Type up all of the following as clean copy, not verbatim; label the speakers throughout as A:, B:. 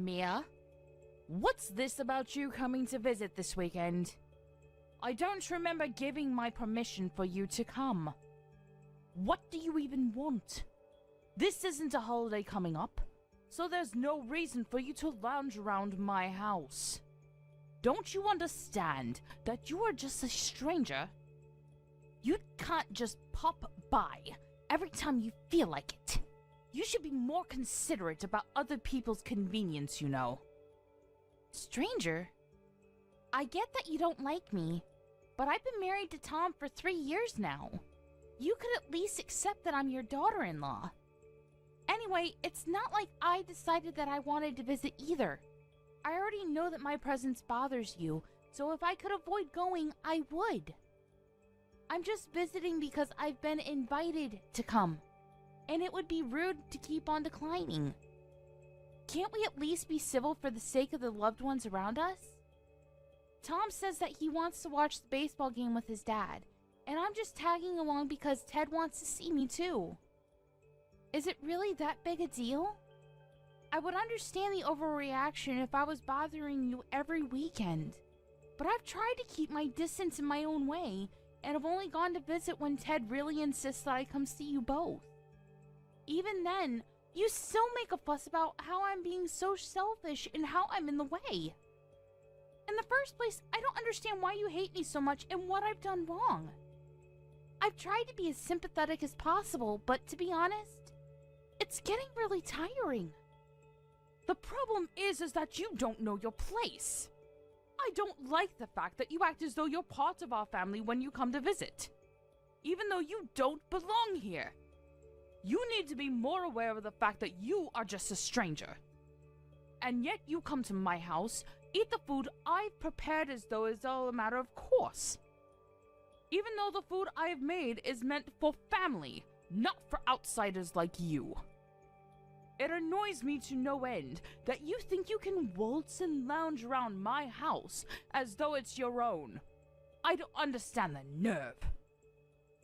A: Mia? What's this about you coming to visit this weekend? I don't remember giving my permission for you to come. What do you even want? This isn't a holiday coming up, so there's no reason for you to lounge around my house. Don't you understand that you are just a stranger? You can't just pop by every time you feel like it. You should be more considerate about other people's convenience, you know. Stranger? I get that you don't like me, but I've been married to Tom for 3 years now. You could at least accept that I'm your daughter-in-law. Anyway, it's not like I decided that I wanted to visit either. I already know that my presence bothers you, so if I could avoid going, I would. I'm just visiting because I've been invited to come, and it would be rude to keep on declining. Can't we at least be civil for the sake of the loved ones around us? Tom says that he wants to watch the baseball game with his dad, and I'm just tagging along because Ted wants to see me too. Is it really that big a deal? I would understand the overreaction if I was bothering you every weekend, but I've tried to keep my distance in my own way, and have only gone to visit when Ted really insists that I come see you both. Even then, you still make a fuss about how I'm being so selfish and how I'm in the way. In the first place, I don't understand why you hate me so much and what I've done wrong. I've tried to be as sympathetic as possible, but to be honest, it's getting really tiring. The problem is that you don't know your place. I don't like the fact that you act as though you're part of our family when you come to visit, even though you don't belong here. You need to be more aware of the fact that you are just a stranger. And yet you come to my house, eat the food I've prepared as though it's all a matter of course. Even though the food I've made is meant for family, not for outsiders like you. It annoys me to no end that you think you can waltz and lounge around my house as though it's your own. I don't understand the nerve.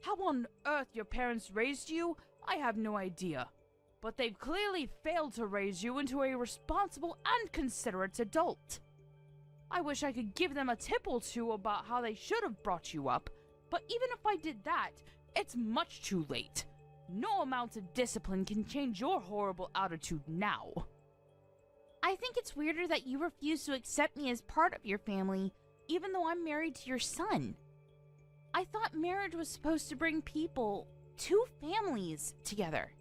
A: How on earth your parents raised you, I have no idea. But they've clearly failed to raise you into a responsible and considerate adult. I wish I could give them a tip or two about how they should have brought you up, but even if I did that, it's much too late. No amount of discipline can change your horrible attitude now. I think it's weirder that you refuse to accept me as part of your family, even though I'm married to your son. I thought marriage was supposed to bring people, two families, together,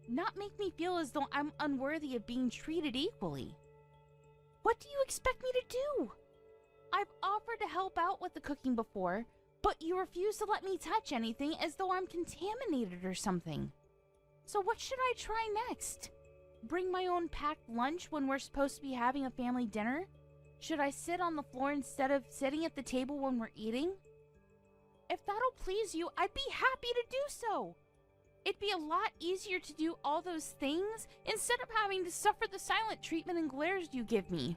A: not make me feel as though I'm unworthy of being treated equally. What do you expect me to do? I've offered to help out with the cooking before, but you refuse to let me touch anything as though I'm contaminated or something. So what should I try next? Bring my own packed lunch when we're supposed to be having a family dinner? Should I sit on the floor instead of sitting at the table when we're eating? If that'll please you, I'd be happy to do so. It'd be a lot easier to do all those things instead of having to suffer the silent treatment and glares you give me.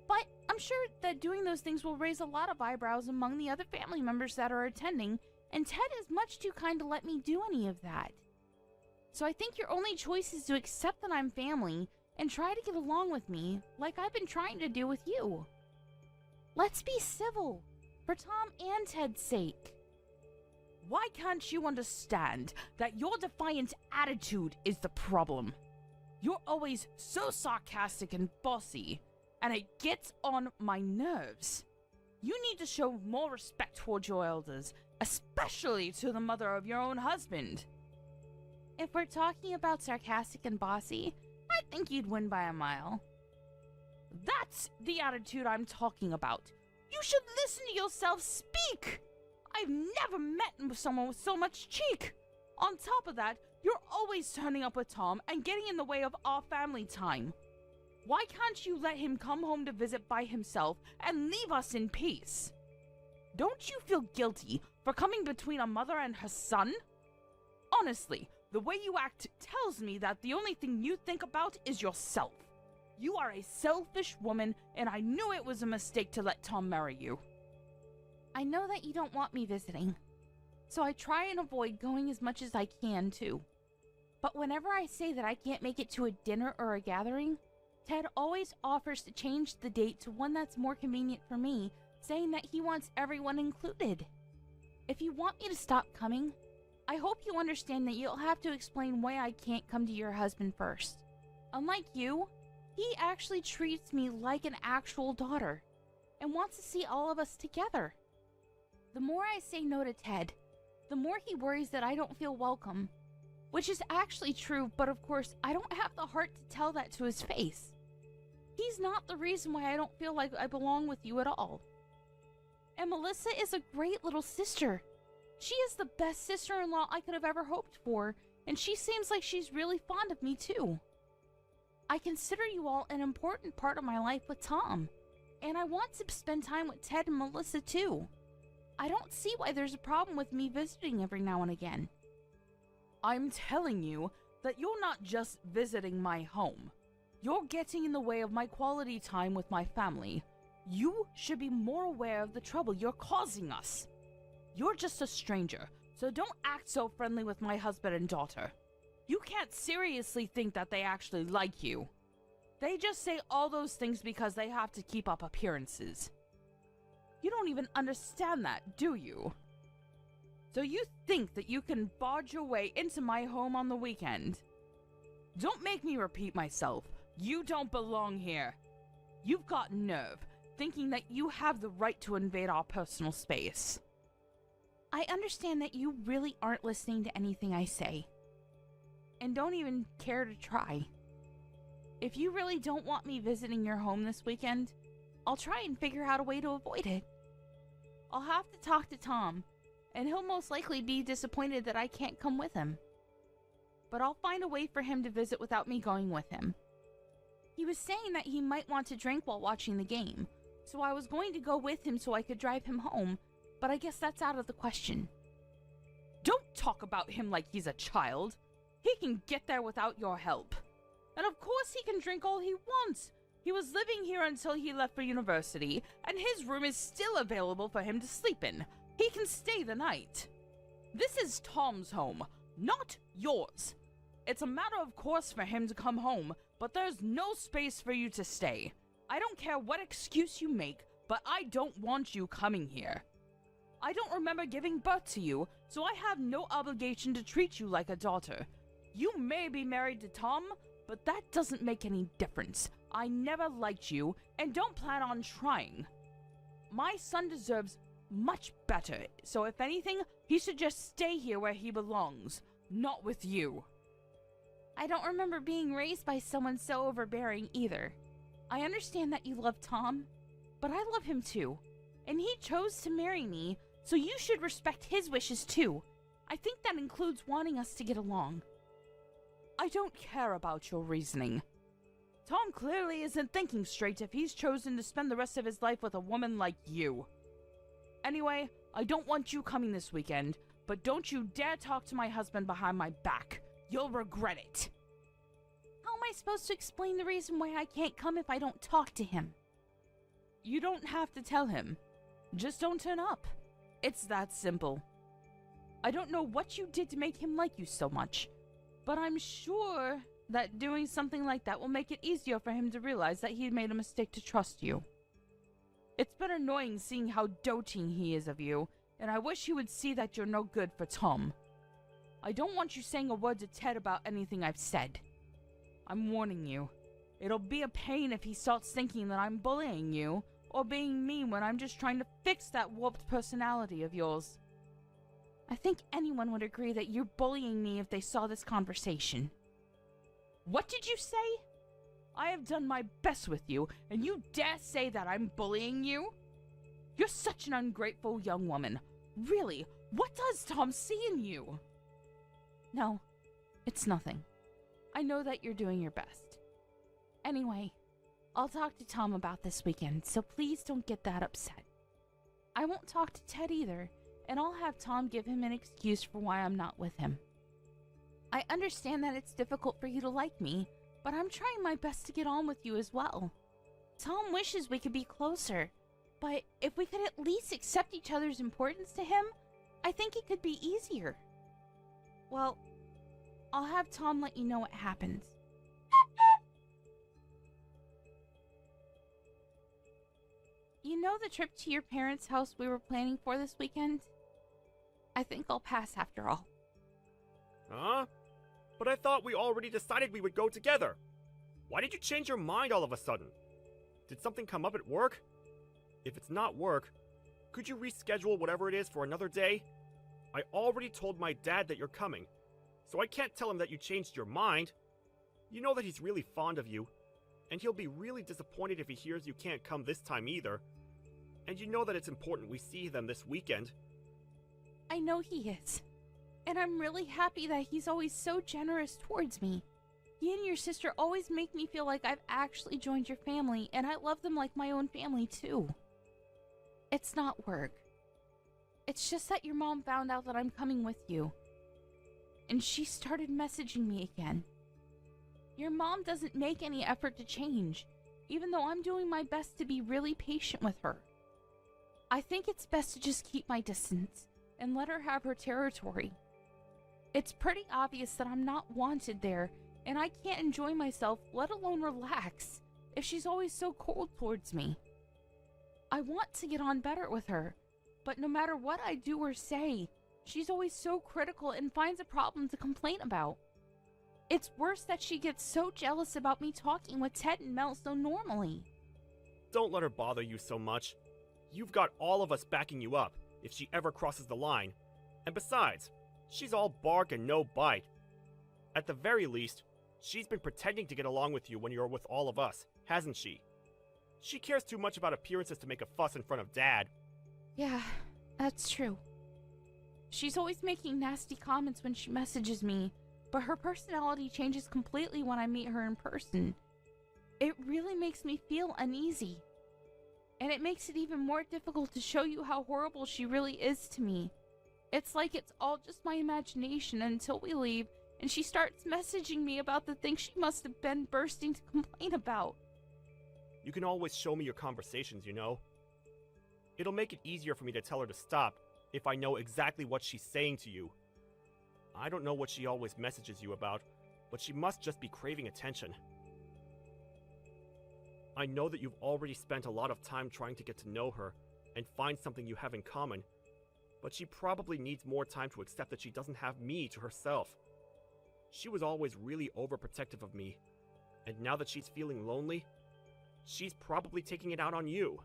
A: But I'm sure that doing those things will raise a lot of eyebrows among the other family members that are attending, and Ted is much too kind to let me do any of that. So I think your only choice is to accept that I'm family and try to get along with me like I've been trying to do with you. Let's be civil, for Tom and Ted's sake. Why can't you understand that your defiant attitude is the problem? You're always so sarcastic and bossy, and it gets on my nerves. You need to show more respect towards your elders, especially to the mother of your own husband. If we're talking about sarcastic and bossy, I think you'd win by a mile. That's the attitude I'm talking about. You should listen to yourself speak! I've never met someone with so much cheek! On top of that, you're always turning up with Tom and getting in the way of our family time. Why can't you let him come home to visit by himself and leave us in peace? Don't you feel guilty for coming between a mother and her son? Honestly, the way you act tells me that the only thing you think about is yourself. You are a selfish woman, and I knew it was a mistake to let Tom marry you. I know that you don't want me visiting, so I try and avoid going as much as I can, too. But whenever I say that I can't make it to a dinner or a gathering, Ted always offers to change the date to one that's more convenient for me, saying that he wants everyone included. If you want me to stop coming, I hope you understand that you'll have to explain why I can't come to your husband first. Unlike you, he actually treats me like an actual daughter and wants to see all of us together. The more I say no to Ted, the more he worries that I don't feel welcome, which is actually true, but of course, I don't have the heart to tell that to his face. He's not the reason why I don't feel like I belong with you at all. And Melissa is a great little sister. She is the best sister-in-law I could have ever hoped for, and she seems like she's really fond of me too. I consider you all an important part of my life with Tom, and I want to spend time with Ted and Melissa too. I don't see why there's a problem with me visiting every now and again. I'm telling you that you're not just visiting my home. You're getting in the way of my quality time with my family. You should be more aware of the trouble you're causing us. You're just a stranger, so don't act so friendly with my husband and daughter. You can't seriously think that they actually like you. They just say all those things because they have to keep up appearances. You don't even understand that, do you? So you think that you can barge your way into my home on the weekend? Don't make me repeat myself. You don't belong here. You've got nerve, thinking that you have the right to invade our personal space. I understand that you really aren't listening to anything I say, and don't even care to try. If you really don't want me visiting your home this weekend, I'll try and figure out a way to avoid it. I'll have to talk to Tom, and he'll most likely be disappointed that I can't come with him. But I'll find a way for him to visit without me going with him. He was saying that he might want to drink while watching the game, so I was going to go with him so I could drive him home, but I guess that's out of the question. Don't talk about him like he's a child. He can get there without your help. And of course he can drink all he wants. He was living here until he left for university, and his room is still available for him to sleep in. He can stay the night. This is Tom's home, not yours. It's a matter of course for him to come home, but there's no space for you to stay. I don't care what excuse you make, but I don't want you coming here. I don't remember giving birth to you, so I have no obligation to treat you like a daughter. You may be married to Tom, but that doesn't make any difference. I never liked you, and don't plan on trying. My son deserves much better, so if anything, he should just stay here where he belongs, not with you. I don't remember being raised by someone so overbearing either. I understand that you love Tom, but I love him too, and he chose to marry me, so you should respect his wishes too. I think that includes wanting us to get along. I don't care about your reasoning. Tom clearly isn't thinking straight if he's chosen to spend the rest of his life with a woman like you. Anyway, I don't want you coming this weekend, but don't you dare talk to my husband behind my back. You'll regret it. How am I supposed to explain the reason why I can't come if I don't talk to him? You don't have to tell him. Just don't turn up. It's that simple. I don't know what you did to make him like you so much, but I'm sure that doing something like that will make it easier for him to realize that he made a mistake to trust you. It's been annoying seeing how doting he is of you, and I wish he would see that you're no good for Tom. I don't want you saying a word to Ted about anything I've said. I'm warning you. It'll be a pain if he starts thinking that I'm bullying you, or being mean when I'm just trying to fix that warped personality of yours. I think anyone would agree that you're bullying me if they saw this conversation. What did you say? I have done my best with you, and you dare say that I'm bullying you? You're such an ungrateful young woman. Really, what does Tom see in you? No, it's nothing. I know that you're doing your best. Anyway, I'll talk to Tom about this weekend, so please don't get that upset. I won't talk to Ted either, and I'll have Tom give him an excuse for why I'm not with him. I understand that it's difficult for you to like me, but I'm trying my best to get on with you as well. Tom wishes we could be closer, but if we could at least accept each other's importance to him, I think it could be easier. Well, I'll have Tom let you know what happens. You know the trip to your parents' house we were planning for this weekend? I think I'll pass after all.
B: Huh? But I thought we already decided we would go together. Why did you change your mind all of a sudden? Did something come up at work? If it's not work, could you reschedule whatever it is for another day? I already told my dad that you're coming, so I can't tell him that you changed your mind. You know that he's really fond of you, and he'll be really disappointed if he hears you can't come this time either. And you know that it's important we see them this weekend.
A: I know he is. And I'm really happy that he's always so generous towards me. He and your sister always make me feel like I've actually joined your family, and I love them like my own family too. It's not work. It's just that your mom found out that I'm coming with you. And she started messaging me again. Your mom doesn't make any effort to change, even though I'm doing my best to be really patient with her. I think it's best to just keep my distance and let her have her territory. It's pretty obvious that I'm not wanted there, and I can't enjoy myself, let alone relax, if she's always so cold towards me. I want to get on better with her, but no matter what I do or say, she's always so critical and finds a problem to complain about. It's worse that she gets so jealous about me talking with Ted and Mel so normally.
B: Don't let her bother you so much. You've got all of us backing you up if she ever crosses the line. And besides, she's all bark and no bite. At the very least, she's been pretending to get along with you when you're with all of us, hasn't she? She cares too much about appearances to make a fuss in front of Dad.
A: Yeah, that's true. She's always making nasty comments when she messages me, but her personality changes completely when I meet her in person. It really makes me feel uneasy. And it makes it even more difficult to show you how horrible she really is to me. It's like it's all just my imagination until we leave and she starts messaging me about the things she must have been bursting to complain about.
B: You can always show me your conversations, you know? It'll make it easier for me to tell her to stop if I know exactly what she's saying to you. I don't know what she always messages you about, but she must just be craving attention. I know that you've already spent a lot of time trying to get to know her and find something you have in common, but she probably needs more time to accept that she doesn't have me to herself. She was always really overprotective of me, and now that she's feeling lonely, she's probably taking it out on you.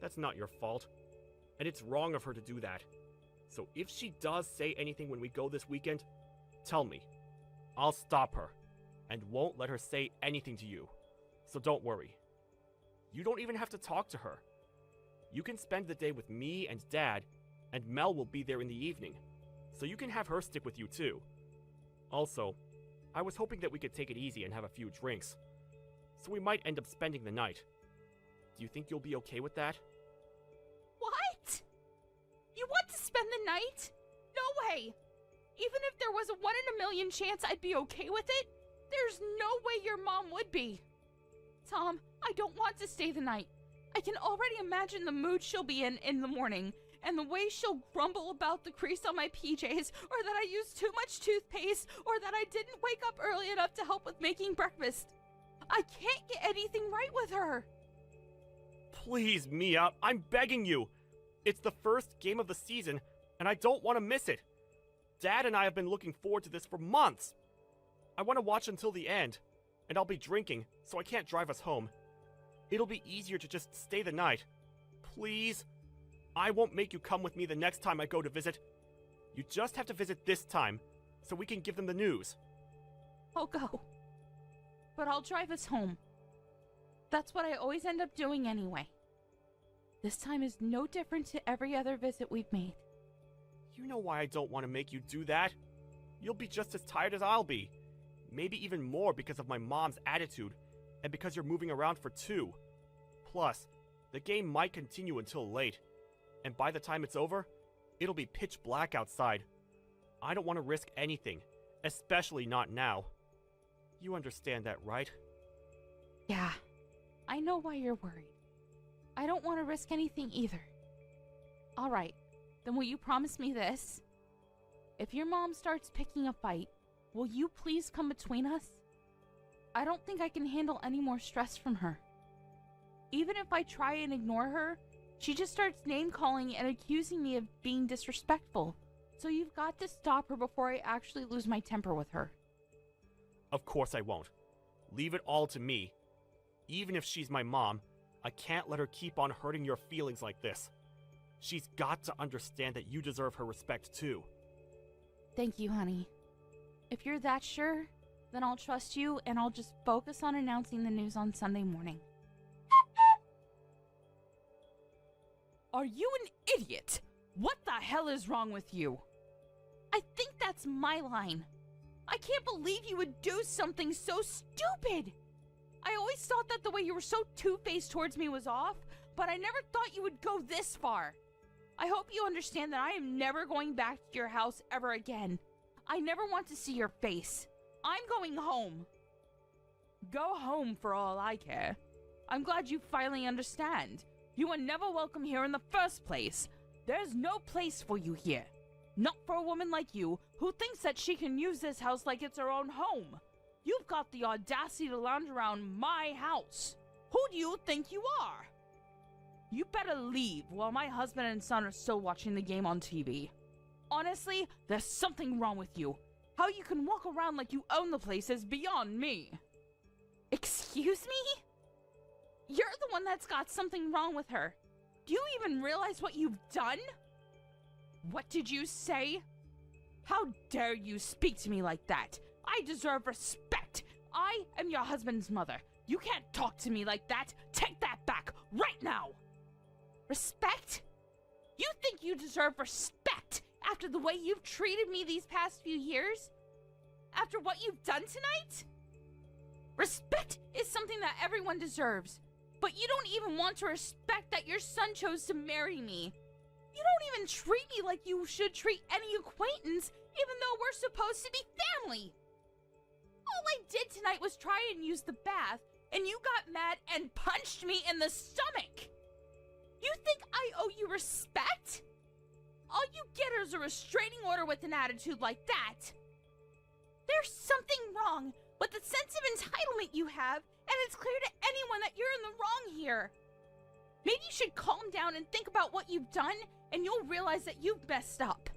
B: That's not your fault, and it's wrong of her to do that. So if she does say anything when we go this weekend, tell me. I'll stop her, and won't let her say anything to you. So don't worry. You don't even have to talk to her. You can spend the day with me and Dad, and Mel will be there in the evening, so you can have her stick with you too. Also, I was hoping that we could take it easy and have a few drinks, so we might end up spending the night. Do you think you'll be okay with that?
A: What? You want to spend the night? No way! Even if there was a 1 in a million chance I'd be okay with it, there's no way your mom would be. Tom, I don't want to stay the night. I can already imagine the mood she'll be in the morning, and the way she'll grumble about the crease on my PJs, or that I used too much toothpaste, or that I didn't wake up early enough to help with making breakfast. I can't get anything right with her.
B: Please, Mia, I'm begging you. It's the first game of the season, and I don't want to miss it. Dad and I have been looking forward to this for months. I want to watch until the end, and I'll be drinking, so I can't drive us home. It'll be easier to just stay the night. Please? I won't make you come with me the next time I go to visit. You just have to visit this time, so we can give them the news.
A: I'll go. But I'll drive us home. That's what I always end up doing anyway. This time is no different to every other visit we've made.
B: You know why I don't want to make you do that? You'll be just as tired as I'll be. Maybe even more because of my mom's attitude, and because you're moving around for 2. Plus, the game might continue until late, and by the time it's over, it'll be pitch black outside. I don't want to risk anything, especially not now. You understand that, right?
A: Yeah, I know why you're worried. I don't want to risk anything either. Alright, then will you promise me this? If your mom starts picking a fight, will you please come between us? I don't think I can handle any more stress from her. Even if I try and ignore her, she just starts name-calling and accusing me of being disrespectful. So you've got to stop her before I actually lose my temper with her.
B: Of course I won't. Leave it all to me. Even if she's my mom, I can't let her keep on hurting your feelings like this. She's got to understand that you deserve her respect too.
A: Thank you, honey. If you're that sure, then I'll trust you and I'll just focus on announcing the news on Sunday morning. Are you an idiot? What the hell is wrong with you? I think that's my line. I can't believe you would do something so stupid. I always thought that the way you were so two-faced towards me was off, but I never thought you would go this far. I hope you understand that I am never going back to your house ever again. I never want to see your face. I'm going home. Go home for all I care. I'm glad you finally understand. You were never welcome here in the first place. There's no place for you here. Not for a woman like you, who thinks that she can use this house like it's her own home. You've got the audacity to lounge around my house. Who do you think you are? You better leave while my husband and son are still watching the game on TV. Honestly, there's something wrong with you. How you can walk around like you own the place is beyond me. Excuse me? You're the one that's got something wrong with her. Do you even realize what you've done? What did you say? How dare you speak to me like that? I deserve respect. I am your husband's mother. You can't talk to me like that. Take that back right now. Respect? You think you deserve respect after the way you've treated me these past few years? After what you've done tonight? Respect is something that everyone deserves. But you don't even want to respect that your son chose to marry me. You don't even treat me like you should treat any acquaintance, even though we're supposed to be family. All I did tonight was try and use the bath, and you got mad and punched me in the stomach. You think I owe you respect? All you get is a restraining order with an attitude like that. There's something wrong with the sense of entitlement you have, and it's clear to anyone that you're in the wrong here. Maybe you should calm down and think about what you've done, and you'll realize that you've messed up.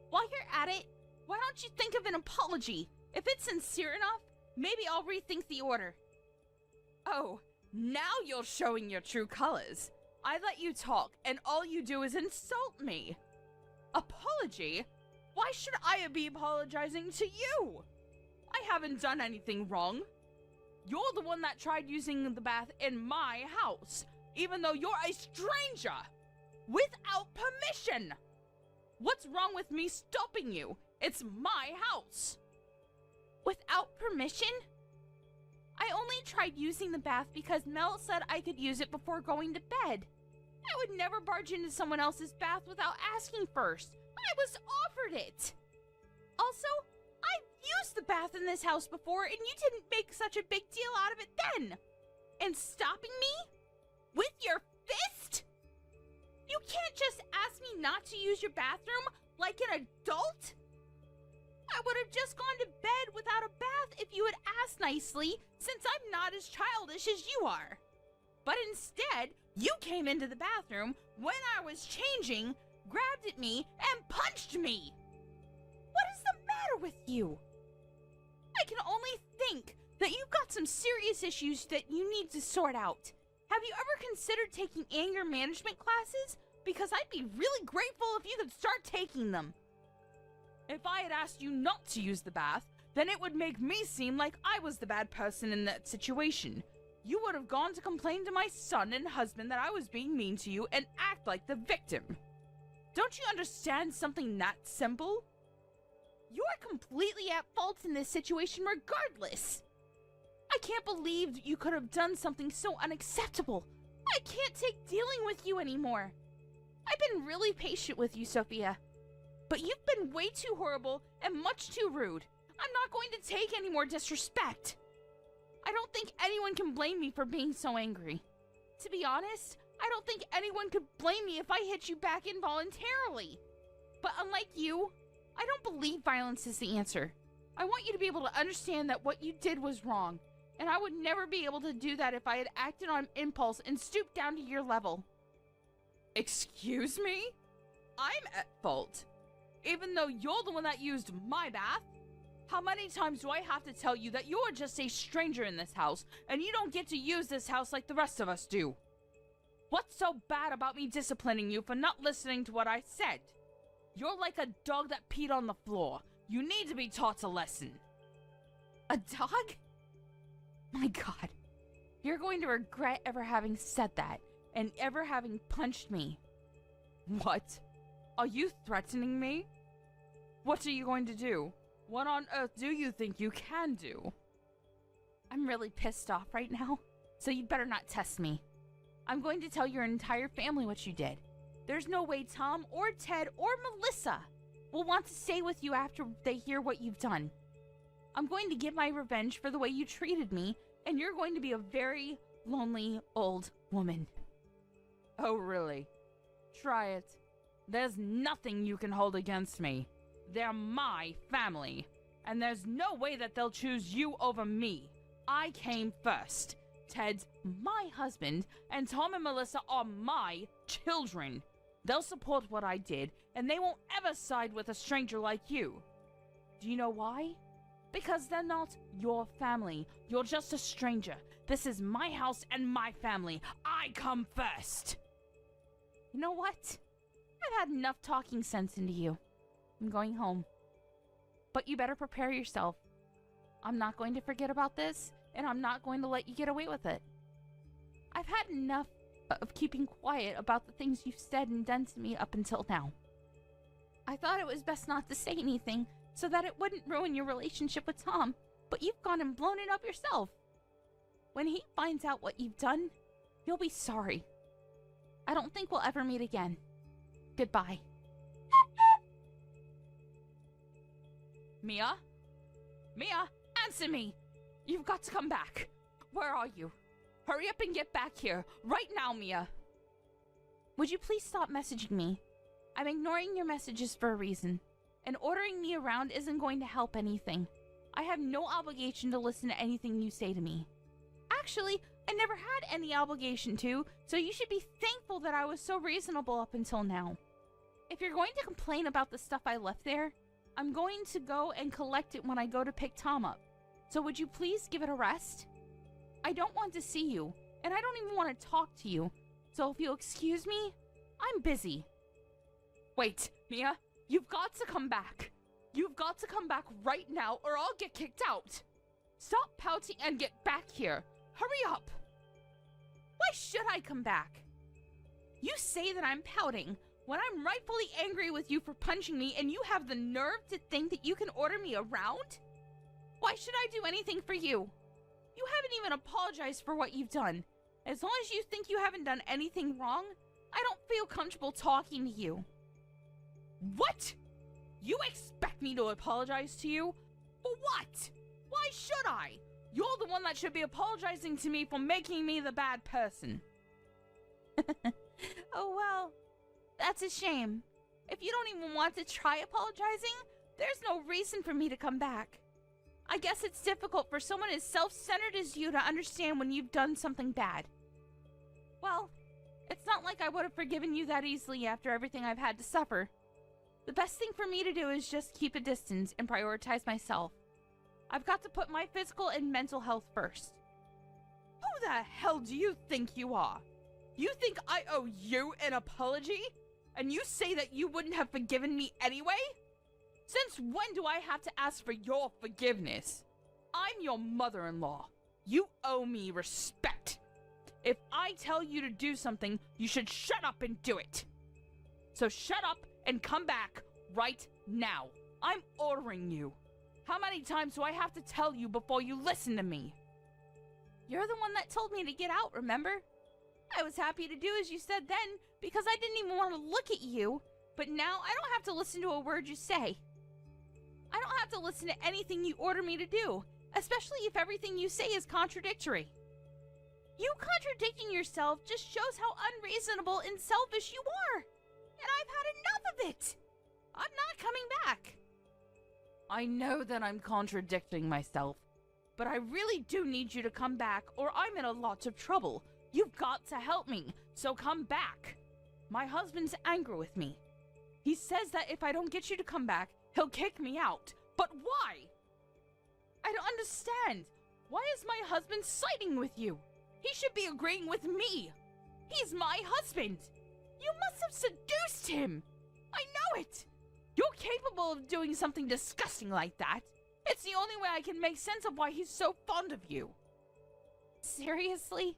A: While you're at it, why don't you think of an apology? If it's sincere enough, maybe I'll rethink the order. Oh, now you're showing your true colors. I let you talk, and all you do is insult me. Apology? Why should I be apologizing to you? I haven't done anything wrong. You're the one that tried using the bath in my house, even though you're a stranger, without permission. What's wrong with me stopping you? It's my house. Without permission? I only tried using the bath because Mel said I could use it before going to bed. I would never barge into someone else's bath without asking first. I was offered it. Also, I've used the bath in this house before, and you didn't make such a big deal out of it then. And stopping me? With your fist? You can't just ask me not to use your bathroom like an adult? I would have just gone to bed without a bath if you had asked nicely, since I'm not as childish as you are. But instead, you came into the bathroom when I was changing, grabbed at me, and punched me. What is the matter with you? I can only think that you've got some serious issues that you need to sort out. Have you ever considered taking anger management classes? Because I'd be really grateful if you could start taking them. If I had asked you not to use the bath, then it would make me seem like I was the bad person in that situation. You would have gone to complain to my son and husband that I was being mean to you and act like the victim. Don't you understand something that simple? You're completely at fault in this situation regardless. I can't believe you could have done something so unacceptable. I can't take dealing with you anymore. I've been really patient with you, Sophia. But you've been way too horrible and much too rude. I'm not going to take any more disrespect. I don't think anyone can blame me for being so angry. To be honest, I don't think anyone could blame me if I hit you back involuntarily. But unlike you, I don't believe violence is the answer. I want you to be able to understand that what you did was wrong. And I would never be able to do that if I had acted on impulse and stooped down to your level. Excuse me? I'm at fault. Even though you're the one that used my bath. How many times do I have to tell you that you're just a stranger in this house and you don't get to use this house like the rest of us do? What's so bad about me disciplining you for not listening to what I said? You're like a dog that peed on the floor. You need to be taught a lesson. A dog? My God. You're going to regret ever having said that and ever having punched me. What? Are you threatening me? What are you going to do? What on earth do you think you can do? I'm really pissed off right now, so you better not test me. I'm going to tell your entire family what you did. There's no way Tom or Ted or Melissa will want to stay with you after they hear what you've done. I'm going to get my revenge for the way you treated me, and you're going to be a very lonely old woman. Oh, really? Try it. There's nothing you can hold against me. They're my family, and there's no way that they'll choose you over me. I came first. Ted's my husband, and Tom and Melissa are my children. They'll support what I did, and they won't ever side with a stranger like you. Do you know why? Because they're not your family. You're just a stranger. This is my house and my family. I come first. You know what? I've had enough talking sense into you. I'm going home. But you better prepare yourself. I'm not going to forget about this, and I'm not going to let you get away with it. I've had enough of keeping quiet about the things you've said and done to me up until now. I thought it was best not to say anything so that it wouldn't ruin your relationship with Tom, but you've gone and blown it up yourself. When he finds out what you've done, you'll be sorry. I don't think we'll ever meet again. Goodbye. Mia? Mia, answer me! You've got to come back. Where are you? Hurry up and get back here. Right now, Mia. Would you please stop messaging me? I'm ignoring your messages for a reason. And ordering me around isn't going to help anything. I have no obligation to listen to anything you say to me. Actually, I never had any obligation to, so you should be thankful that I was so reasonable up until now. If you're going to complain about the stuff I left there, I'm going to go and collect it when I go to pick Tom up. So would you please give it a rest? I don't want to see you, and I don't even want to talk to you. So if you'll excuse me, I'm busy. Wait, Mia, you've got to come back. You've got to come back right now or I'll get kicked out. Stop pouting and get back here. Hurry up. Why should I come back? You say that I'm pouting when I'm rightfully angry with you for punching me, and you have the nerve to think that you can order me around? Why should I do anything for you? You haven't even apologized for what you've done. As long as you think you haven't done anything wrong, I don't feel comfortable talking to you. What? You expect me to apologize to you? For what? Why should I? You're the one that should be apologizing to me for making me the bad person. Oh well, that's a shame. If you don't even want to try apologizing, there's no reason for me to come back. I guess it's difficult for someone as self-centered as you to understand when you've done something bad. Well, it's not like I would have forgiven you that easily after everything I've had to suffer. The best thing for me to do is just keep a distance and prioritize myself. I've got to put my physical and mental health first. Who the hell do you think you are? You think I owe you an apology? And you say that you wouldn't have forgiven me anyway? Since when do I have to ask for your forgiveness? I'm your mother-in-law. You owe me respect. If I tell you to do something, you should shut up and do it. So shut up and come back right now. I'm ordering you. How many times do I have to tell you before you listen to me? You're the one that told me to get out, remember? I was happy to do as you said then because I didn't even want to look at you. But now I don't have to listen to a word you say. I don't have to listen to anything you order me to do, especially if everything you say is contradictory. You contradicting yourself just shows how unreasonable and selfish you are. And I've had enough of it. I'm not coming back. I know that I'm contradicting myself, but I really do need you to come back or I'm in a lot of trouble. You've got to help me, so come back. My husband's angry with me. He says that if I don't get you to come back, he'll kick me out. But why? I don't understand. Why is my husband siding with you? He should be agreeing with me. He's my husband. You must have seduced him. I know it. You're capable of doing something disgusting like that. It's the only way I can make sense of why he's so fond of you. Seriously?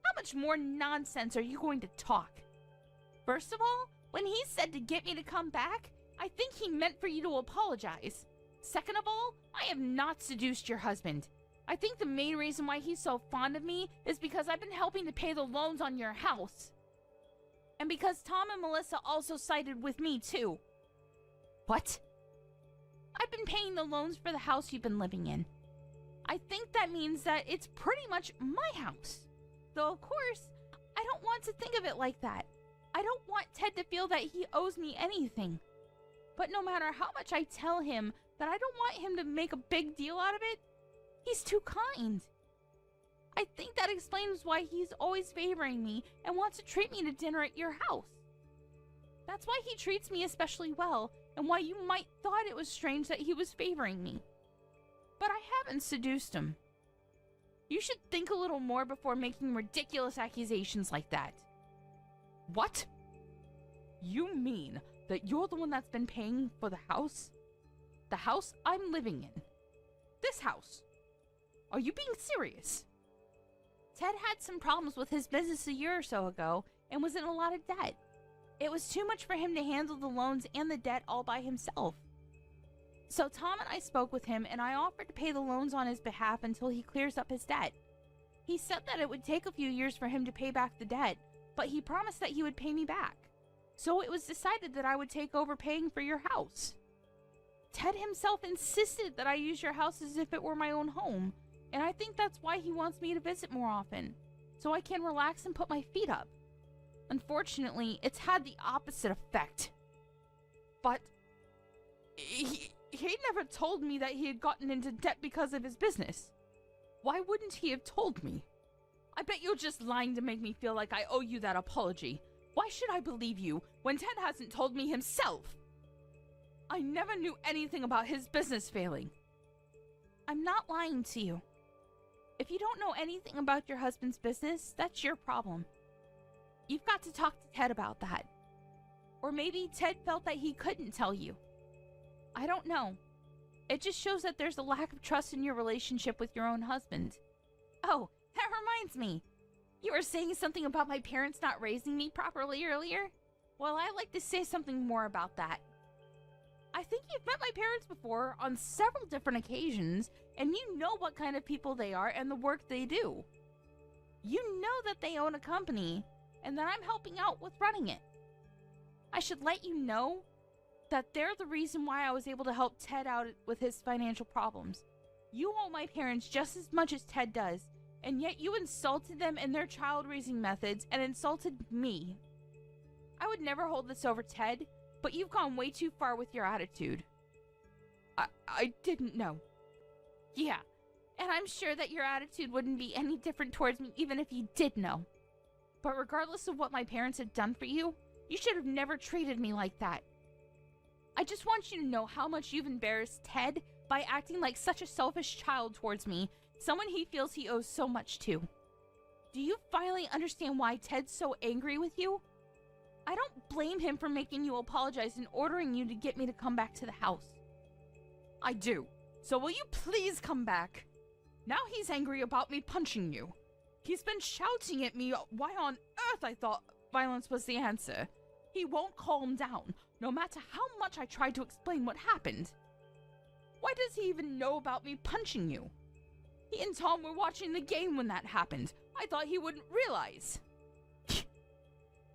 A: How much more nonsense are you going to talk? First of all, when he said to get me to come back, I think he meant for you to apologize. Second of all, I have not seduced your husband. I think the main reason why he's so fond of me is because I've been helping to pay the loans on your house. And because Tom and Melissa also sided with me too. What? I've been paying the loans for the house you've been living in. I think that means that it's pretty much my house. Though, of course, I don't want to think of it like that. I don't want Ted to feel that he owes me anything. But no matter how much I tell him that I don't want him to make a big deal out of it, he's too kind. I think that explains why he's always favoring me and wants to treat me to dinner at your house. That's why he treats me especially well, and why you might thought it was strange that he was favoring me. But I haven't seduced him. You should think a little more before making ridiculous accusations like that. What? You mean that you're the one that's been paying for the house? The house I'm living in? This house? Are you being serious? Ted had some problems with his business a year or so ago and was in a lot of debt. It was too much for him to handle the loans and the debt all by himself. So Tom and I spoke with him and I offered to pay the loans on his behalf until he clears up his debt. He said that it would take a few years for him to pay back the debt, but he promised that he would pay me back. So it was decided that I would take over paying for your house. Ted himself insisted that I use your house as if it were my own home, and I think that's why he wants me to visit more often, so I can relax and put my feet up. Unfortunately, it's had the opposite effect. But he never told me that he had gotten into debt because of his business. Why wouldn't he have told me? I bet you're just lying to make me feel like I owe you that apology. Why should I believe you when Ted hasn't told me himself? I never knew anything about his business failing. I'm not lying to you. If you don't know anything about your husband's business, that's your problem. You've got to talk to Ted about that. Or maybe Ted felt that he couldn't tell you. I don't know. It just shows that there's a lack of trust in your relationship with your own husband. Oh, that reminds me. You were saying something about my parents not raising me properly earlier? Well, I'd like to say something more about that. I think you've met my parents before on several different occasions, and you know what kind of people they are and the work they do. You know that they own a company, and that I'm helping out with running it. I should let you know that they're the reason why I was able to help Ted out with his financial problems. You owe my parents just as much as Ted does, and yet you insulted them in their child-raising methods and insulted me. I would never hold this over Ted, but you've gone way too far with your attitude. I didn't know. Yeah, and I'm sure that your attitude wouldn't be any different towards me even if you did know. But regardless of what my parents have done for you, you should have never treated me like that. I just want you to know how much you've embarrassed Ted by acting like such a selfish child towards me, someone he feels he owes so much to. Do you finally understand why Ted's so angry with you? I don't blame him for making you apologize and ordering you to get me to come back to the house. I do. So will you please come back? Now he's angry about me punching you. He's been shouting at me why on earth I thought violence was the answer. He won't calm down, no matter how much I try to explain what happened. Why does he even know about me punching you? He and Tom were watching the game when that happened. I thought he wouldn't realize.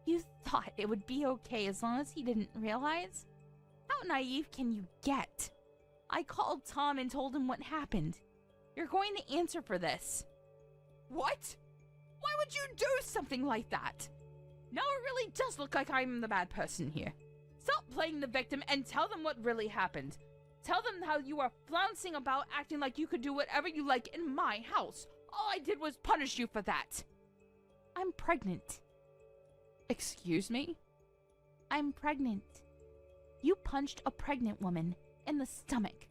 A: You thought it would be okay as long as he didn't realize? How naive can you get? I called Tom and told him what happened. You're going to answer for this. What? Why would you do something like that? Now it really does look like I'm the bad person here. Stop playing the victim and tell them what really happened. Tell them how you are flouncing about acting like you could do whatever you like in my house. All I did was punish you for that. I'm pregnant. Excuse me? I'm pregnant. You punched a pregnant woman in the stomach.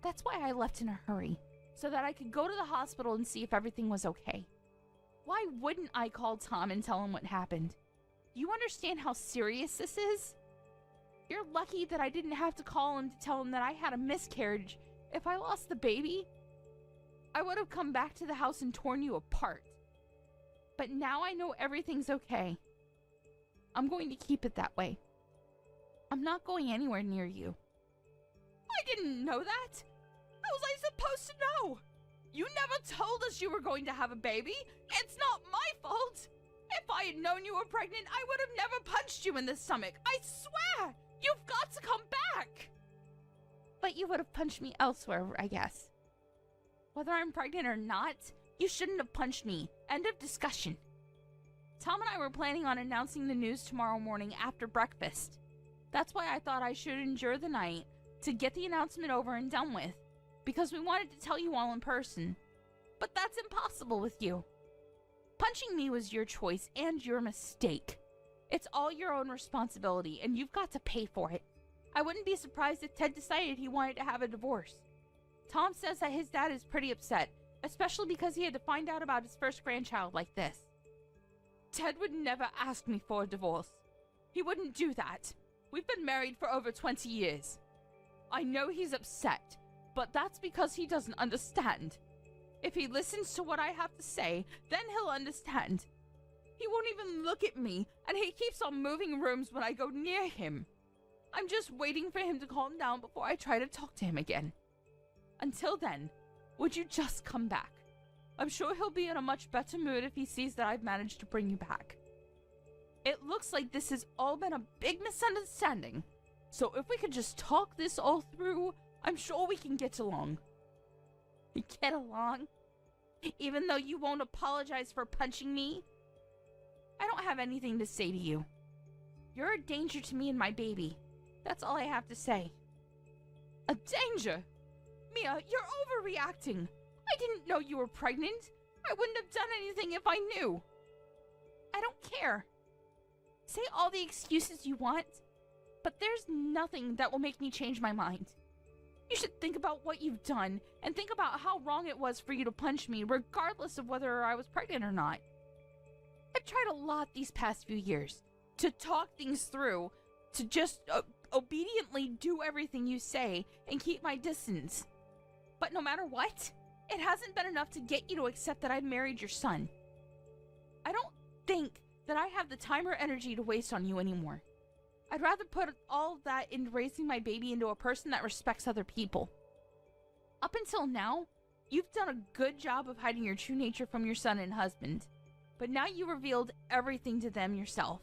A: That's why I left in a hurry, so that I could go to the hospital and see if everything was okay. Why wouldn't I call Tom and tell him what happened? Do you understand how serious this is? You're lucky that I didn't have to call him to tell him that I had a miscarriage. If I lost the baby, I would have come back to the house and torn you apart. But now I know everything's okay. I'm going to keep it that way. I'm not going anywhere near you. I didn't know that. How was I supposed to know? You never told us you were going to have a baby. It's not my fault. If I had known you were pregnant, I would have never punched you in the stomach. I swear! You've got to come back! But you would have punched me elsewhere, I guess. Whether I'm pregnant or not, you shouldn't have punched me. End of discussion. Tom and I were planning on announcing the news tomorrow morning after breakfast. That's why I thought I should endure the night to get the announcement over and done with, because we wanted to tell you all in person. But that's impossible with you. Punching me was your choice and your mistake. It's all your own responsibility, and you've got to pay for it. I wouldn't be surprised if Ted decided he wanted to have a divorce. Tom says that his dad is pretty upset, especially because he had to find out about his first grandchild like this. Ted would never ask me for a divorce. He wouldn't do that. We've been married for over 20 years. I know he's upset, but that's because he doesn't understand. If he listens to what I have to say, then he'll understand. He won't even look at me, and he keeps on moving rooms when I go near him. I'm just waiting for him to calm down before I try to talk to him again. Until then, would you just come back? I'm sure he'll be in a much better mood if he sees that I've managed to bring you back. It looks like this has all been a big misunderstanding, so if we could just talk this all through, I'm sure we can get along. Get along? Even though you won't apologize for punching me? I don't have anything to say to you. You're a danger to me and my baby. That's all I have to say. A danger? Mia, you're overreacting. I didn't know you were pregnant. I wouldn't have done anything if I knew. I don't care. Say all the excuses you want, but there's nothing that will make me change my mind. You should think about what you've done, and think about how wrong it was for you to punch me, regardless of whether I was pregnant or not. I've tried a lot these past few years to talk things through, to just obediently do everything you say and keep my distance. But no matter what, it hasn't been enough to get you to accept that I've married your son. I don't think that I have the time or energy to waste on you anymore. I'd rather put all of that into raising my baby into a person that respects other people. Up until now, you've done a good job of hiding your true nature from your son and husband, but now you revealed everything to them yourself.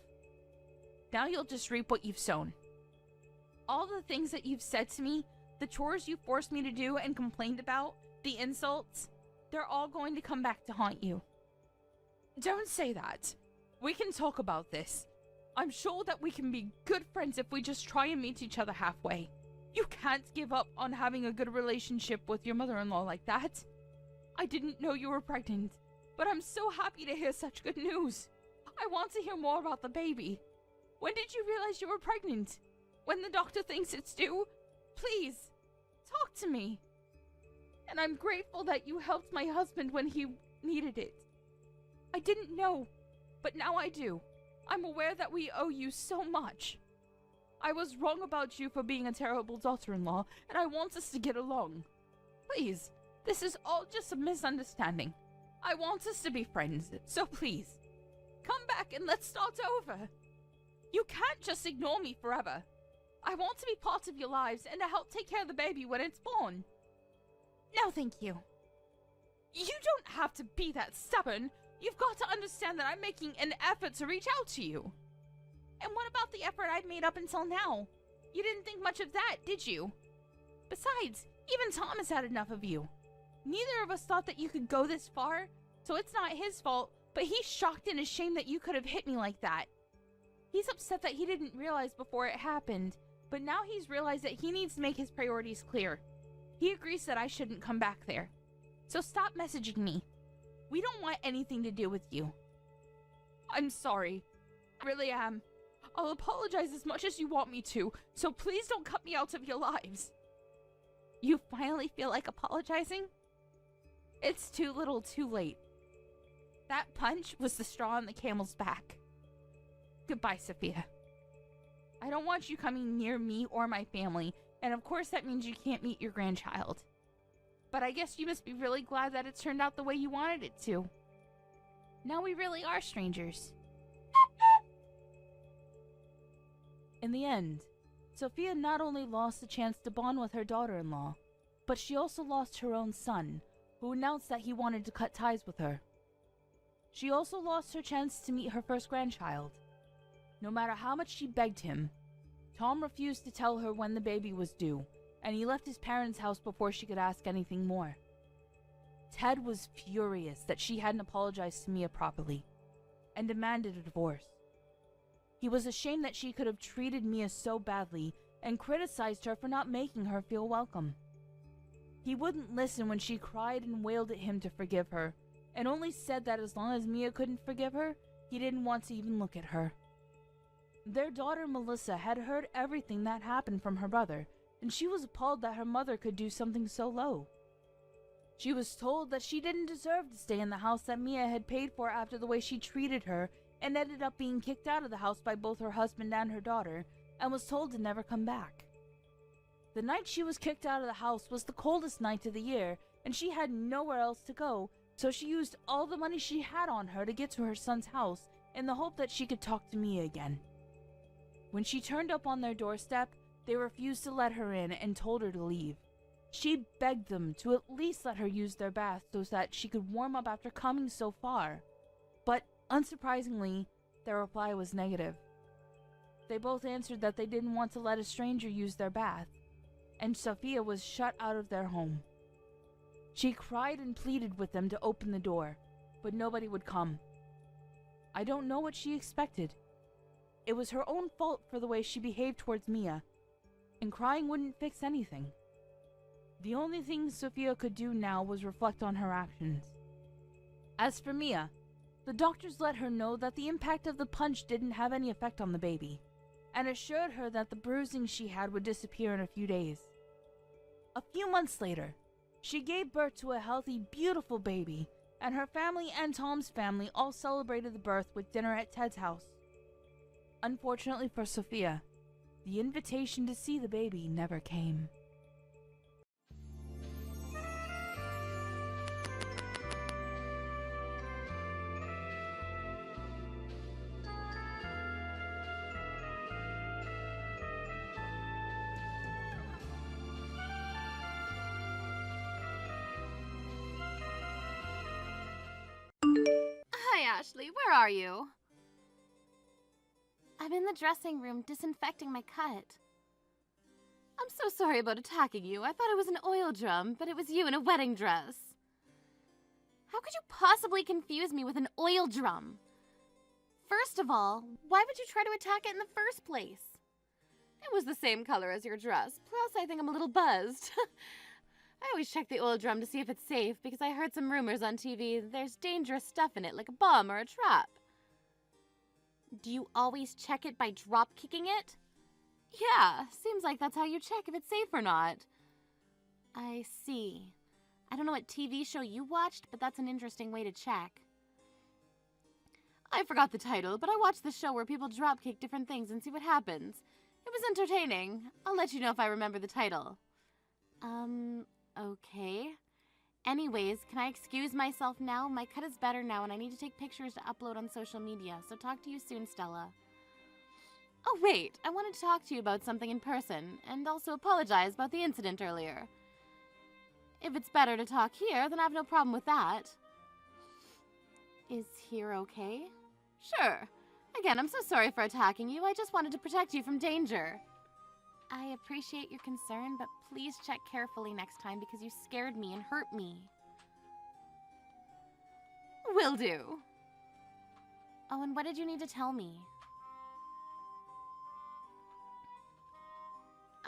A: Now you'll just reap what you've sown. All the things that you've said to me, the chores you forced me to do and complained about, the insults, they're all going to come back to haunt you. Don't say that. We can talk about this. I'm sure that we can be good friends if we just try and meet each other halfway. You can't give up on having a good relationship with your mother-in-law like that. I didn't know you were pregnant, but I'm so happy to hear such good news. I want to hear more about the baby. When did you realize you were pregnant? When the doctor thinks it's due? Please, talk to me. And I'm grateful that you helped my husband when he needed it. I didn't know, but now I do. I'm aware that we owe you so much. I was wrong about you for being a terrible daughter-in-law, and I want us to get along. Please, this is all just a misunderstanding. I want us to be friends, so please, come back and let's start over. You can't just ignore me forever. I want to be part of your lives and to help take care of the baby when it's born. No, thank you. You don't have to be that stubborn. You've got to understand that I'm making an effort to reach out to you. And what about the effort I've made up until now? You didn't think much of that, did you? Besides, even Tom has had enough of you. Neither of us thought that you could go this far, so it's not his fault, but he's shocked and ashamed that you could have hit me like that. He's upset that he didn't realize before it happened But now he's realized that he needs to make his priorities clear. He agrees that I shouldn't come back there. So stop messaging me. We don't want anything to do with you. I'm sorry. I really am. I'll apologize as much as you want me to, so please don't cut me out of your lives. You finally feel like apologizing? It's too little too late. That punch was the straw on the camel's back. Goodbye, Sophia. I don't want you coming near me or my family, and of course that means you can't meet your grandchild. But I guess you must be really glad that it turned out the way you wanted it to. Now we really are strangers. In the end, Sophia not only lost the chance to bond with her daughter-in-law, but she also lost her own son, who announced that he wanted to cut ties with her. She also lost her chance to meet her first grandchild. No matter how much she begged him, Tom refused to tell her when the baby was due, and he left his parents' house before she could ask anything more. Ted was furious that she hadn't apologized to Mia properly, and demanded a divorce. He was ashamed that she could have treated Mia so badly and criticized her for not making her feel welcome. He wouldn't listen when she cried and wailed at him to forgive her, and only said that as long as Mia couldn't forgive her, he didn't want to even look at her. Their daughter Melissa had heard everything that happened from her brother, and she was appalled that her mother could do something so low. She was told that she didn't deserve to stay in the house that Mia had paid for after the way she treated her, and ended up being kicked out of the house by both her husband and her daughter, and was told to never come back. The night she was kicked out of the house was the coldest night of the year, and she had nowhere else to go, so she used all the money she had on her to get to her son's house in the hope that she could talk to Mia again. When she turned up on their doorstep, they refused to let her in and told her to leave. She begged them to at least let her use their bath so that she could warm up after coming so far. But, unsurprisingly, their reply was negative. They both answered that they didn't want to let a stranger use their bath, and Sophia was shut out of their home. She cried and pleaded with them to open the door, but nobody would come. I don't know what she expected. It was her own fault for the way she behaved towards Mia, and crying wouldn't fix anything. The only thing Sophia could do now was reflect on her actions. As for Mia, the doctors let her know that the impact of the punch didn't have any effect on the baby, and assured her that the bruising she had would disappear in a few days. A few months later, she gave birth to a healthy, beautiful baby, and her family and Tom's family all celebrated the birth with dinner at Ted's house. Unfortunately for Sophia, the invitation to see the baby never came.
C: Hi, Ashley. Where are you? I'm in the dressing room disinfecting my cut. I'm so sorry about attacking you. I thought it was an oil drum, but it was you in a wedding dress. How could you possibly confuse me with an oil drum? First of all, why would you try to attack it in the first place? It was the same color as your dress. Plus, I think I'm a little buzzed. I always check the oil drum to see if it's safe because I heard some rumors on TV that there's dangerous stuff in it, like a bomb or a trap. Do you always check it by drop kicking it? Yeah, seems like that's how you check if it's safe or not. I see. I don't know what TV show you watched, but that's an interesting way to check. I forgot the title, but I watched the show where people drop kick different things and see what happens. It was entertaining. I'll let you know if I remember the title. Okay. Anyways, can I excuse myself now? My cut is better now and I need to take pictures to upload on social media, so talk to you soon, Stella. Oh wait, I wanted to talk to you about something in person, and also apologize about the incident earlier. If it's better to talk here, then I have no problem with that. Is here okay? Sure. Again, I'm so sorry for attacking you. I just wanted to protect you from danger. I appreciate your concern, but please check carefully next time because you scared me and hurt me. Will do. Oh, and what did you need to tell me?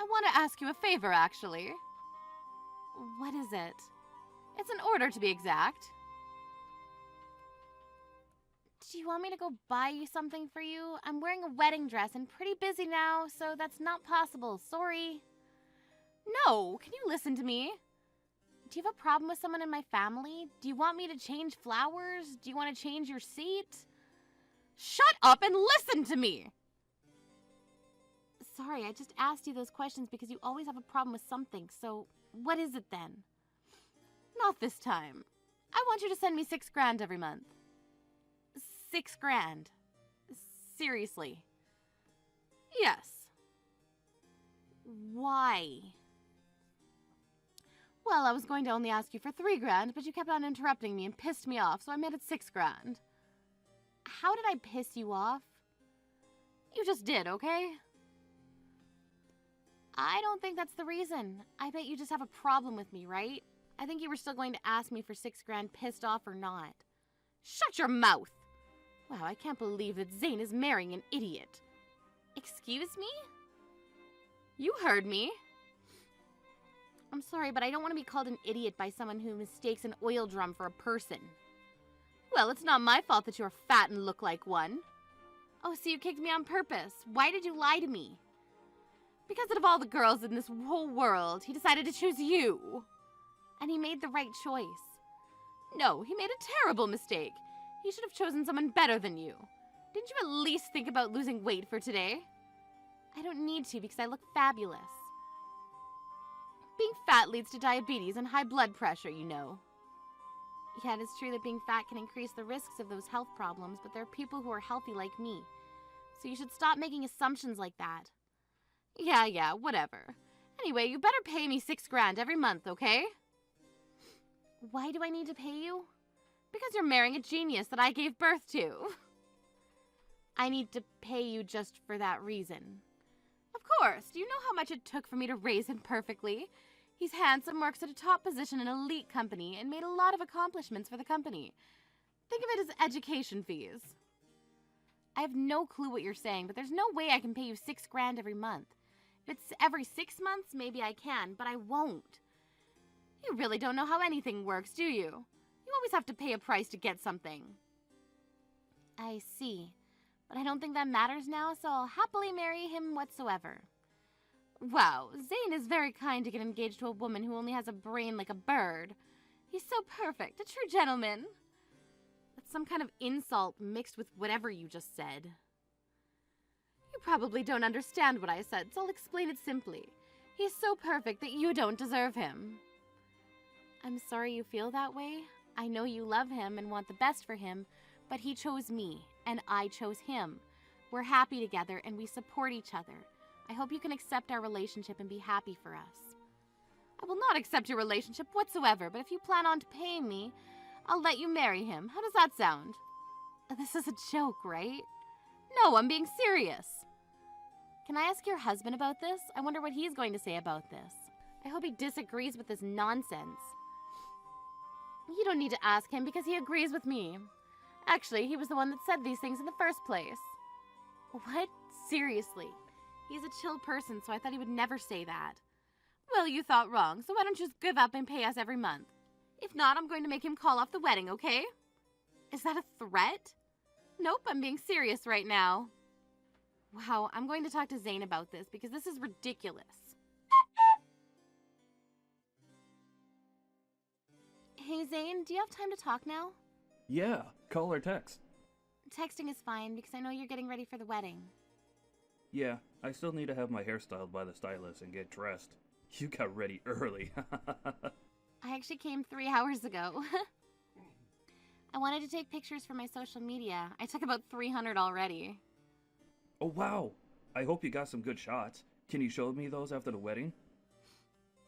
C: I want to ask you a favor, actually. What is it? It's an order, to be exact. Do you want me to go buy you something for you? I'm wearing a wedding dress and pretty busy now, so that's not possible. Sorry. No, can you listen to me? Do you have a problem with someone in my family? Do you want me to change flowers? Do you want to change your seat? Shut up and listen to me! Sorry, I just asked you those questions because you always have a problem with something, so what is it then? Not this time. I want you to send me $6,000 every month. $6,000. Seriously. Yes. Why? Well, I was going to only ask you for $3,000, but you kept on interrupting me and pissed me off, so I made it $6,000. How did I piss you off? You just did, okay? I don't think that's the reason. I bet you just have a problem with me, right? I think you were still going to ask me for $6,000 pissed off or not. Shut your mouth! Wow, I can't believe that Zane is marrying an idiot. Excuse me? You heard me. I'm sorry, but I don't want to be called an idiot by someone who mistakes an oil drum for a person. Well, it's not my fault that you're fat and look like one. Oh, so you kicked me on purpose. Why did you lie to me? Because out of all the girls in this whole world, he decided to choose you. And he made the right choice. No, he made a terrible mistake. He should have chosen someone better than you. Didn't you at least think about losing weight for today? I don't need to because I look fabulous. Being fat leads to diabetes and high blood pressure, you know. Yeah, it is true that being fat can increase the risks of those health problems, but there are people who are healthy like me. So you should stop making assumptions like that. Yeah, whatever. Anyway, you better pay me $6,000 every month, okay? Why do I need to pay you? Because you're marrying a genius that I gave birth to. I need to pay you just for that reason. Of course. Do you know how much it took for me to raise him perfectly? He's handsome, works at a top position in an elite company, and made a lot of accomplishments for the company. Think of it as education fees. I have no clue what you're saying, but there's no way I can pay you $6,000 every month. If it's every 6 months, maybe I can, but I won't. You really don't know how anything works, do you? You always have to pay a price to get something. I see. But I don't think that matters now, so I'll happily marry him whatsoever. Wow, Zane is very kind to get engaged to a woman who only has a brain like a bird. He's so perfect, a true gentleman. That's some kind of insult mixed with whatever you just said. You probably don't understand what I said, so I'll explain it simply. He's so perfect that you don't deserve him. I'm sorry you feel that way. I know you love him and want the best for him, but he chose me, and I chose him. We're happy together, and we support each other. I hope you can accept our relationship and be happy for us. I will not accept your relationship whatsoever, but if you plan on paying me, I'll let you marry him. How does that sound? This is a joke, right? No, I'm being serious. Can I ask your husband about this? I wonder what he's going to say about this. I hope he disagrees with this nonsense. You don't need to ask him because he agrees with me. Actually, he was the one that said these things in the first place. What? Seriously? He's a chill person, so I thought he would never say that. Well, you thought wrong, so why don't you just give up and pay us every month? If not, I'm going to make him call off the wedding, okay? Is that a threat? Nope, I'm being serious right now. Wow, I'm going to talk to Zane about this because this is ridiculous. Hey, Zane, do you have time to talk now?
D: Yeah, call or text.
C: Texting is fine because I know you're getting ready for the wedding.
D: Yeah, I still need to have my hair styled by the stylist and get dressed. You got ready early.
C: I actually came 3 hours ago. I wanted to take pictures for my social media. I took about 300 already.
D: Oh wow! I hope you got some good shots. Can you show me those after the wedding?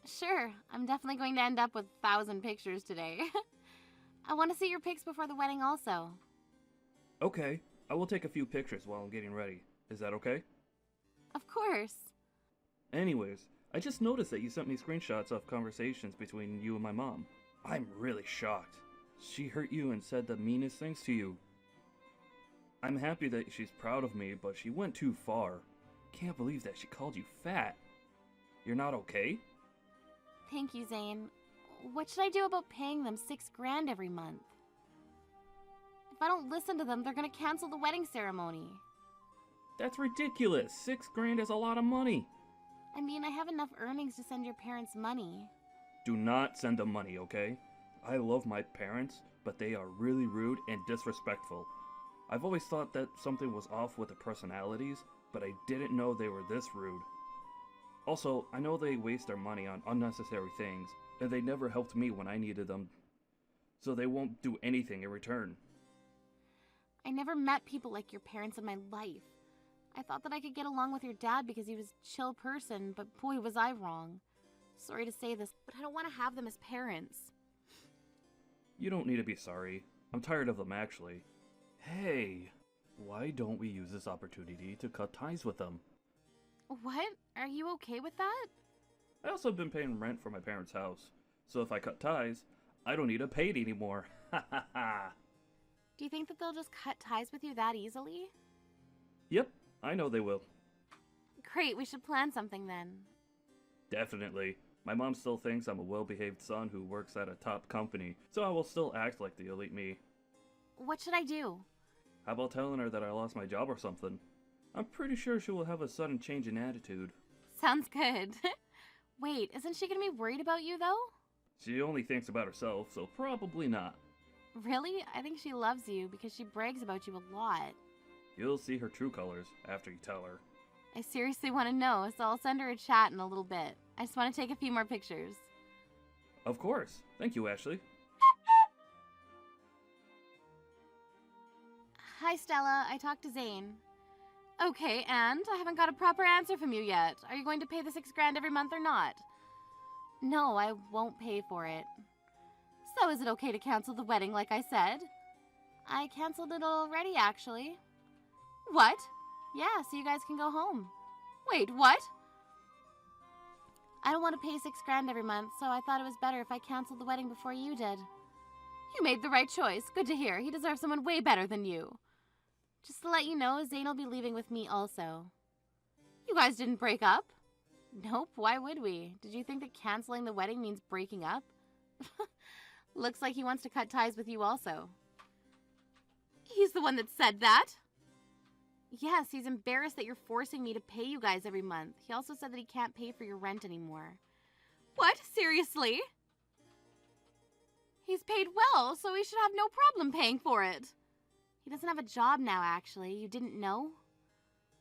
C: Sure, I'm definitely going to end up with 1,000 pictures today. I want to see your pics before the wedding also.
D: Okay, I will take a few pictures while I'm getting ready. Is that okay?
C: Of course.
D: Anyways, I just noticed that you sent me screenshots of conversations between you and my mom. I'm really shocked. She hurt you and said the meanest things to you. I'm happy that she's proud of me, but she went too far. Can't believe that she called you fat. You're not okay?
C: Thank you, Zane. What should I do about paying them $6,000 every month? If I don't listen to them, they're gonna cancel the wedding ceremony.
D: That's ridiculous. $6,000 is a lot of money.
C: I mean, I have enough earnings to send your parents money.
D: Do not send them money, okay? I love my parents, but they are really rude and disrespectful. I've always thought that something was off with their personalities, but I didn't know they were this rude. Also, I know they waste their money on unnecessary things, and they never helped me when I needed them, so they won't do anything in return.
C: I never met people like your parents in my life. I thought that I could get along with your dad because he was a chill person, but boy was I wrong. Sorry to say this, but I don't want to have them as parents.
D: You don't need to be sorry. I'm tired of them, actually. Hey, why don't we use this opportunity to cut ties with them?
C: What? Are you okay with that?
D: I also have been paying rent for my parents' house, so if I cut ties, I don't need to pay it anymore. Ha ha ha!
C: Do you think that they'll just cut ties with you that easily?
D: Yep, I know they will.
C: Great, we should plan something then.
D: Definitely. My mom still thinks I'm a well-behaved son who works at a top company, so I will still act like the elite me.
C: What should I do?
D: How about telling her that I lost my job or something? I'm pretty sure she will have a sudden change in attitude.
C: Sounds good. Wait, isn't she gonna be worried about you though?
D: She only thinks about herself, so probably not.
C: Really? I think she loves you because she brags about you a lot.
D: You'll see her true colors after you tell her.
C: I seriously want to know, so I'll send her a chat in a little bit. I just want to take a few more pictures.
D: Of course. Thank you, Ashley.
C: Hi, Stella. I talked to Zane. Okay, and I haven't got a proper answer from you yet. Are you going to pay the $6,000 every month or not? No, I won't pay for it. So is it okay to cancel the wedding like I said? I canceled it already, actually. What? Yeah, so you guys can go home. Wait, what? I don't want to pay $6,000 every month, so I thought it was better if I canceled the wedding before you did. You made the right choice. Good to hear. He deserves someone way better than you. Just to let you know, Zane will be leaving with me also. You guys didn't break up? Nope, why would we? Did you think that canceling the wedding means breaking up? Looks like he wants to cut ties with you also. He's the one that said that? Yes, he's embarrassed that you're forcing me to pay you guys every month. He also said that he can't pay for your rent anymore. What? Seriously? He's paid well, so he should have no problem paying for it. He doesn't have a job now, actually. You didn't know?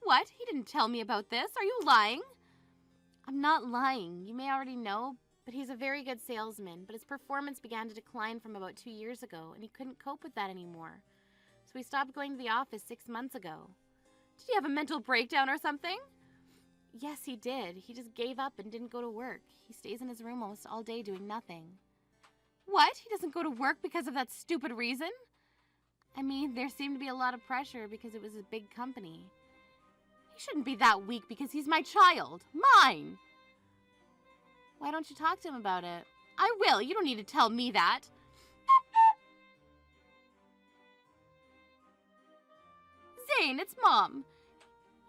C: What? He didn't tell me about this. Are you lying? I'm not lying. You may already know, but he's a very good salesman. But his performance began to decline from about 2 years ago, and he couldn't cope with that anymore. So he stopped going to the office 6 months ago. Did he have a mental breakdown or something? Yes, he did. He just gave up and didn't go to work. He stays in his room almost all day doing nothing. What? He doesn't go to work because of that stupid reason? I mean, there seemed to be a lot of pressure because it was a big company. He shouldn't be that weak because he's my child. Mine! Why don't you talk to him about it? I will. You don't need to tell me that. Zane, it's Mom.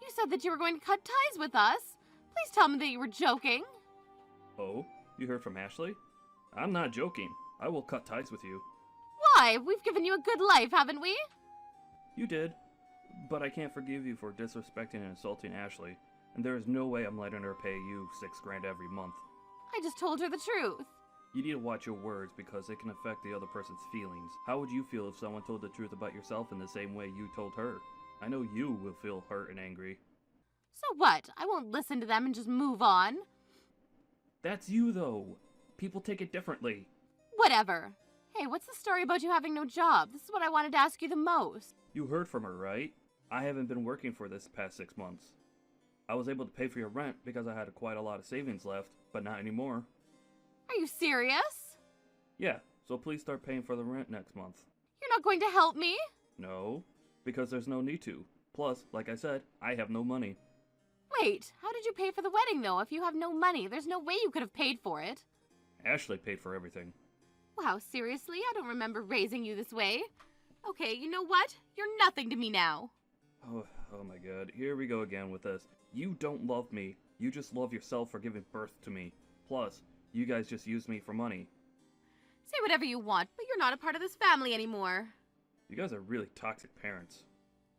C: You said that you were going to cut ties with us. Please tell me that you were joking.
D: Oh, you heard from Ashley? I'm not joking. I will cut ties with you.
C: Why? We've given you a good life, haven't we?
D: You did, but I can't forgive you for disrespecting and insulting Ashley, and there is no way I'm letting her pay you $6,000 every month.
C: I just told her the truth.
D: You need to watch your words because it can affect the other person's feelings. How would you feel if someone told the truth about yourself in the same way you told her? I know you will feel hurt and angry.
C: So what? I won't listen to them and just move on.
D: That's you, though. People take it differently.
C: Whatever. Hey, what's the story about you having no job? This is what I wanted to ask you the most.
D: You heard from her, right? I haven't been working for this past 6 months. I was able to pay for your rent because I had quite a lot of savings left, but not anymore.
C: Are you serious?
D: Yeah, so please start paying for the rent next month.
C: You're not going to help me?
D: No, because there's no need to. Plus, like I said, I have no money.
C: Wait, how did you pay for the wedding though if you have no money? There's no way you could have paid for it.
D: Ashley paid for everything.
C: Wow, seriously? I don't remember raising you this way. Okay, you know what? You're nothing to me now.
D: Oh my god, here we go again with this. You don't love me. You just love yourself for giving birth to me. Plus, you guys just use me for money.
C: Say whatever you want, but you're not a part of this family anymore.
D: You guys are really toxic parents.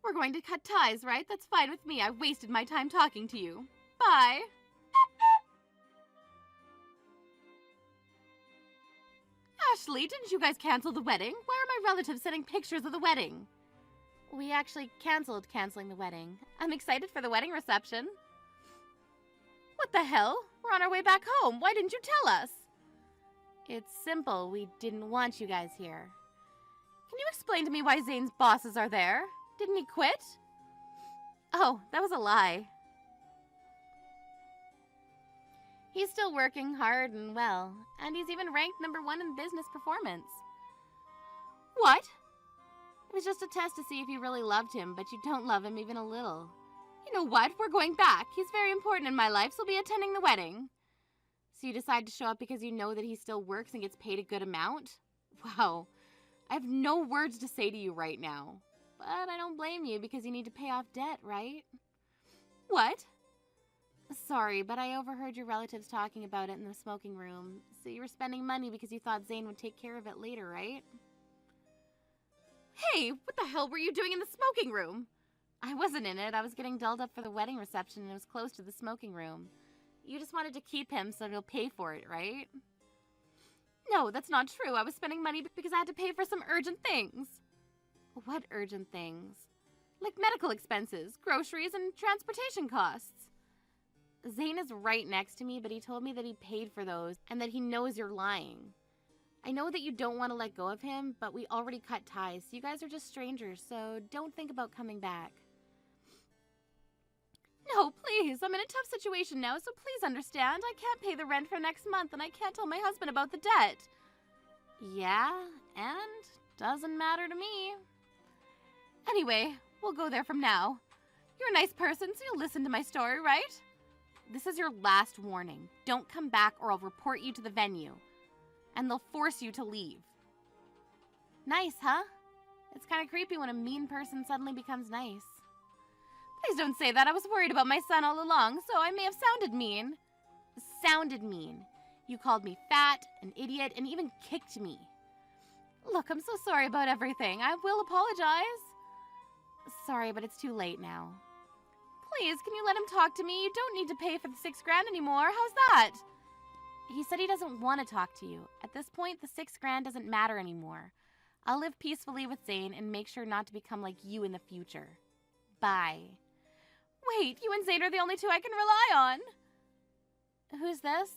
C: We're going to cut ties, right? That's fine with me. I wasted my time talking to you. Bye. Ashley, didn't you guys cancel the wedding? Why are my relatives sending pictures of the wedding? We actually canceling the wedding. I'm excited for the wedding reception. What the hell? We're on our way back home. Why didn't you tell us? It's simple. We didn't want you guys here. Can you explain to me why Zane's bosses are there? Didn't he quit? Oh, that was a lie. He's still working hard and well, and he's even ranked #1 in business performance. What? It was just a test to see if you really loved him, but you don't love him even a little. You know what? We're going back. He's very important in my life, so I'll be attending the wedding. So you decide to show up because you know that he still works and gets paid a good amount? Wow. I have no words to say to you right now. But I don't blame you because you need to pay off debt, right? What? Sorry, but I overheard your relatives talking about it in the smoking room. So you were spending money because you thought Zane would take care of it later, right? Hey, what the hell were you doing in the smoking room? I wasn't in it. I was getting dolled up for the wedding reception and it was close to the smoking room. You just wanted to keep him so he'll pay for it, right? No, that's not true. I was spending money because I had to pay for some urgent things. What urgent things? Like medical expenses, groceries, and transportation costs. Zane is right next to me, but he told me that he paid for those and that he knows you're lying. I know that you don't want to let go of him, but we already cut ties. You guys are just strangers, so don't think about coming back. No, please. I'm in a tough situation now, so please understand. I can't pay the rent for next month, and I can't tell my husband about the debt. Yeah, and doesn't matter to me. Anyway, we'll go there from now. You're a nice person, so you'll listen to my story, right? This is your last warning. Don't come back or I'll report you to the venue. And they'll force you to leave. Nice, huh? It's kind of creepy when a mean person suddenly becomes nice. Please don't say that. I was worried about my son all along, so I may have sounded mean. Sounded mean. You called me fat, an idiot, and even kicked me. Look, I'm so sorry about everything. I will apologize. Sorry, but it's too late now. Please, can you let him talk to me? You don't need to pay for the $6,000 anymore. How's that? He said he doesn't want to talk to you. At this point, the $6,000 doesn't matter anymore. I'll live peacefully with Zane and make sure not to become like you in the future. Bye. Wait, you and Zane are the only two I can rely on. Who's this?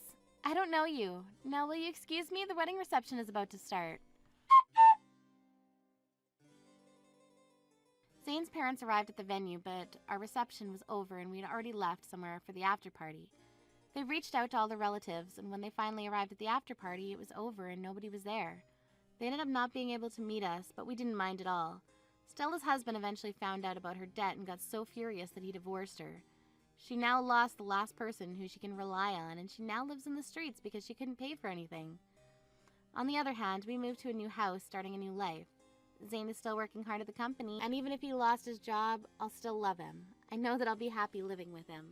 C: I don't know you. Now, will you excuse me? The wedding reception is about to start. Zane's parents arrived at the venue, but our reception was over and we'd already left somewhere for the after party. They reached out to all the relatives, and when they finally arrived at the after party, it was over and nobody was there. They ended up not being able to meet us, but we didn't mind at all. Stella's husband eventually found out about her debt and got so furious that he divorced her. She now lost the last person who she can rely on, and she now lives in the streets because she couldn't pay for anything. On the other hand, we moved to a new house, starting a new life. Zane is still working hard at the company, and even if he lost his job, I'll still love him. I know that I'll be happy living with him.